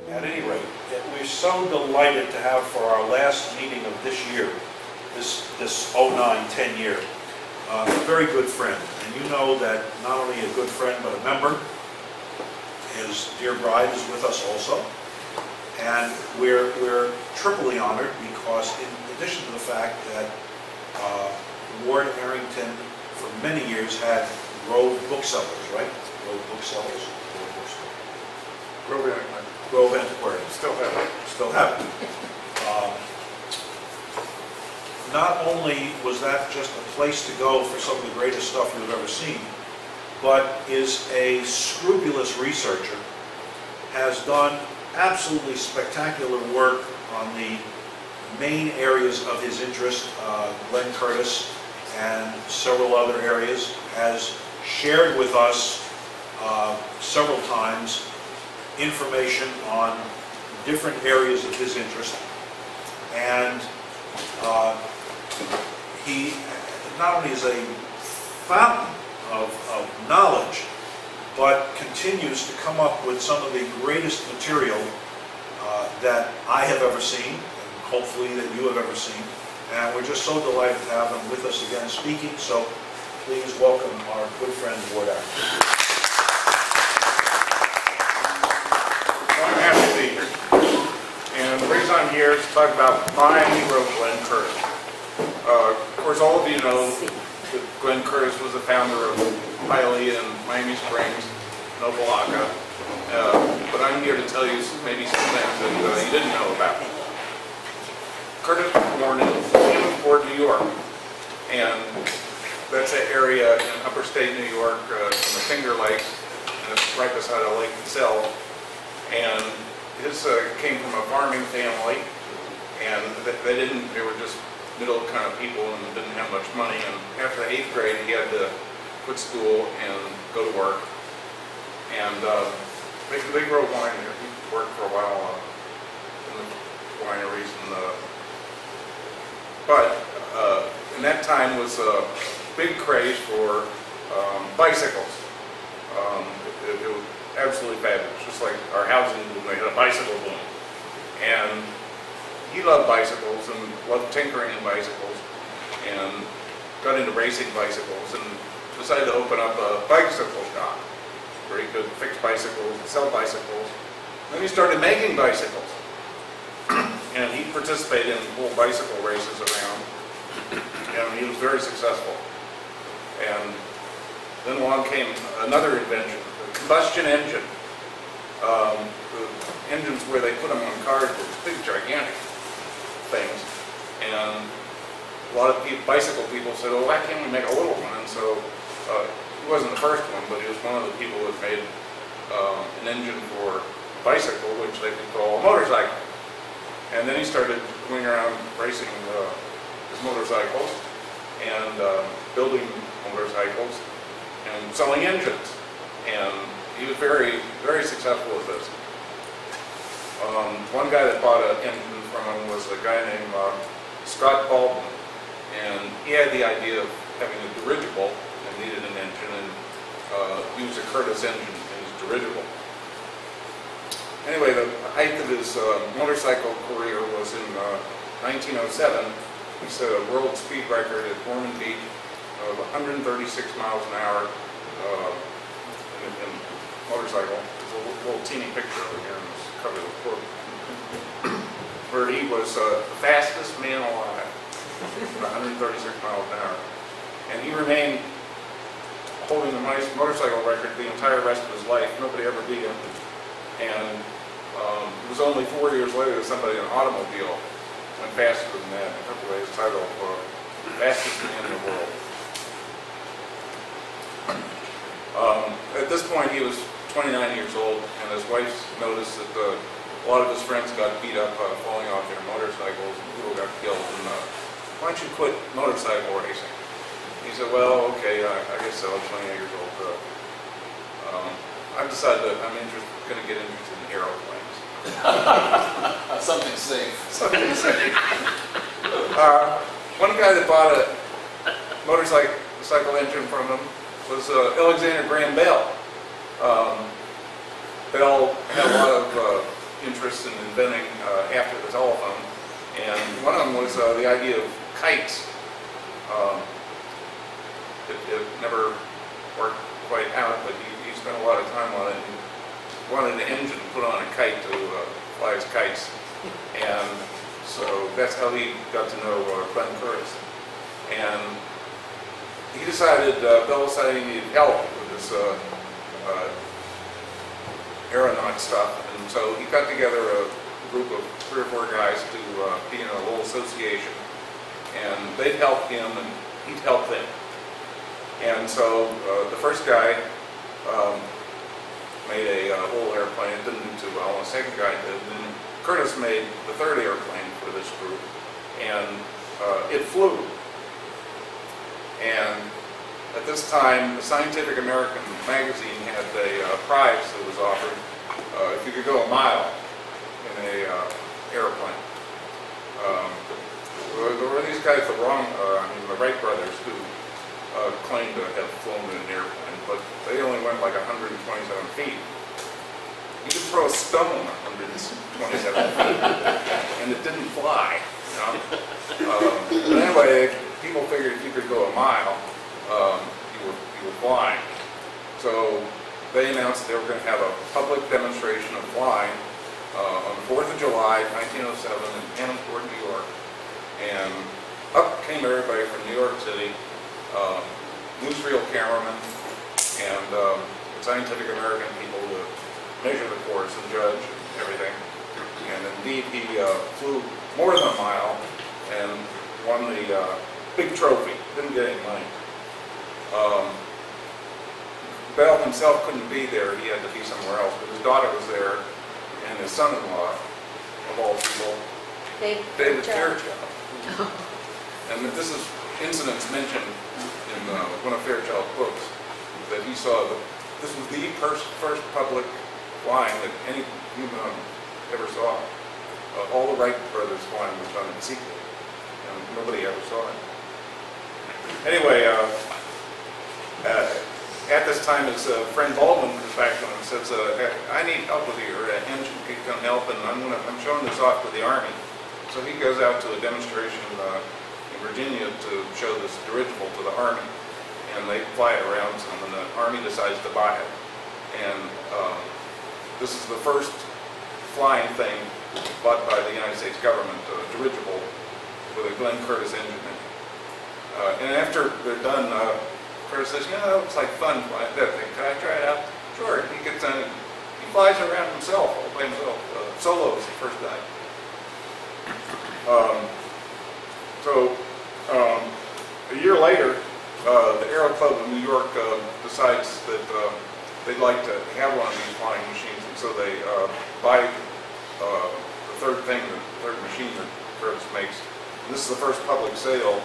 At any rate, we're so delighted to have for our last meeting of this year, this 09-10 year, a very good friend. And you know that not only a good friend, but a member. His dear bride is with us also. And we're triply honored because in addition to the fact that Ward Harrington for many years had Grove booksellers, right? Grove booksellers? Grove Antiquarian. Still have it. Still have it. Not only was that just a place to go for some of the greatest stuff you've ever seen, but is a scrupulous researcher, has done absolutely spectacular work on the main areas of his interest, Glenn Curtis and several other areas, has shared with us several times information on different areas of his interest, and he not only is a fountain of knowledge, but continues to come up with some of the greatest material that I have ever seen, and hopefully that you have ever seen. And we're just so delighted to have him with us again speaking, so please welcome our good friend, Ward Harrington. I'm happy to be here. And the reason I'm here is to talk about my hero, Glenn Curtis. Of course, all of you know that Glenn Curtis was the founder of Hialeah and Miami Springs, Noblaka. But I'm here to tell you maybe some things that you didn't know about. Curtis was born in Williamsport, New York. And that's an area in upstate New York in the Finger Lakes. And it's right beside a lake itself. And his came from a farming family, and they were just middle kind of people and didn't have much money. And after the 8th grade, he had to quit school and go to work. And they grow wine here. He worked for a while in the wineries, but in that time was a big craze for bicycles. It was absolutely fabulous, just like our housing boom, they had a bicycle boom. And he loved bicycles and loved tinkering in bicycles and got into racing bicycles and decided to open up a bicycle shop where he could fix bicycles and sell bicycles. Then he started making bicycles. And he participated in whole bicycle races around, and he was very successful. And then along came another invention, the combustion engine. The engines where they put them on cars were big, gigantic things. And a lot of people, bicycle people said, "Oh, why can't we make a little one?" And so he wasn't the first one, but he was one of the people that made an engine for a bicycle, which they could call a motorcycle. And then he started going around racing his motorcycles. and building motorcycles and selling engines. And he was very, very successful with this. One guy that bought an engine from him was a guy named Scott Baldwin, and he had the idea of having a dirigible and needed an engine, and used a Curtiss engine in his dirigible. Anyway, the height of his motorcycle career was in 1907. He set a world speed record at Ormond Beach of 136 miles an hour in motorcycle. There's a little teeny picture over here in this cover of the book, where he was the fastest man alive at 136 miles an hour. And he remained holding the motorcycle record the entire rest of his life. Nobody ever beat him. And it was only 4 years later that somebody in an automobile went faster than that and took away his title of fastest man in the world. At this point, he was 29 years old, and his wife noticed that a lot of his friends got beat up falling off their motorcycles, and people got killed. And why don't you quit motorcycle racing? He said, well, okay, I guess so. I'm 28 years old. I've decided that I'm going to get interested in aeroplanes. Something safe. Something safe. One guy that bought a motorcycle engine from him was Alexander Graham Bell. Bell had a lot of interest in inventing after the telephone, and one of them was the idea of kites. It never worked quite out, but he spent a lot of time on it. He wanted an engine put on a kite to fly his kites, and so that's how he got to know Glenn Curtiss. And he decided, Bell decided he needed help with this aeronaut stuff, and so he got together a group of 3 or 4 guys to be in a little association, and they'd help him and he'd help them. And so the first guy made a whole airplane. It didn't do too well. And the second guy did. And then Curtiss made the 3rd airplane for this group, and it flew. And at this time, the Scientific American magazine had a prize that was offered if you could go a mile in a airplane. There were these guys, the Wright brothers, who claimed to have flown in an airplane, but they only went like 127 feet. You could throw a stone 127 feet, and it didn't fly. You know? But anyway, people figured if you could go a mile, you were flying. So they announced they were going to have a public demonstration of flying on the 4th of July, 1907, in Hammondsport, New York. And up came everybody from New York City. Newsreel cameramen and Scientific American people to measure the course and judge and everything. And indeed, he flew more than a mile and won the big trophy. Didn't get any money. Bell himself couldn't be there. He had to be somewhere else. But his daughter was there, and his son-in-law, of all people, David Fairchild. And this is incidents mentioned in one of Fairchild's books, that he saw that this was the first public flying that any human ever saw. All the Wright brothers flying was done in secret, and nobody ever saw it. Anyway, at this time, his friend Baldwin comes back to him and says, I need help with your engine. Can you come help? And I'm showing this off to the Army. So he goes out to a demonstration in Virginia to show this dirigible to the Army, and they fly it around some, and the Army decides to buy it. And this is the first flying thing bought by the United States government, a dirigible with a Glenn Curtiss engine in it. And after they're done, Curtiss says, "You know, it looks like fun flying that thing. Can I try it out?" Sure. He gets on it. He flies around himself, all by himself. Solo is the first guy. A year later, the Aero Club of New York decides that they'd like to have one of these flying machines, and so they buy the third machine that Curtiss makes. And this is the first public sale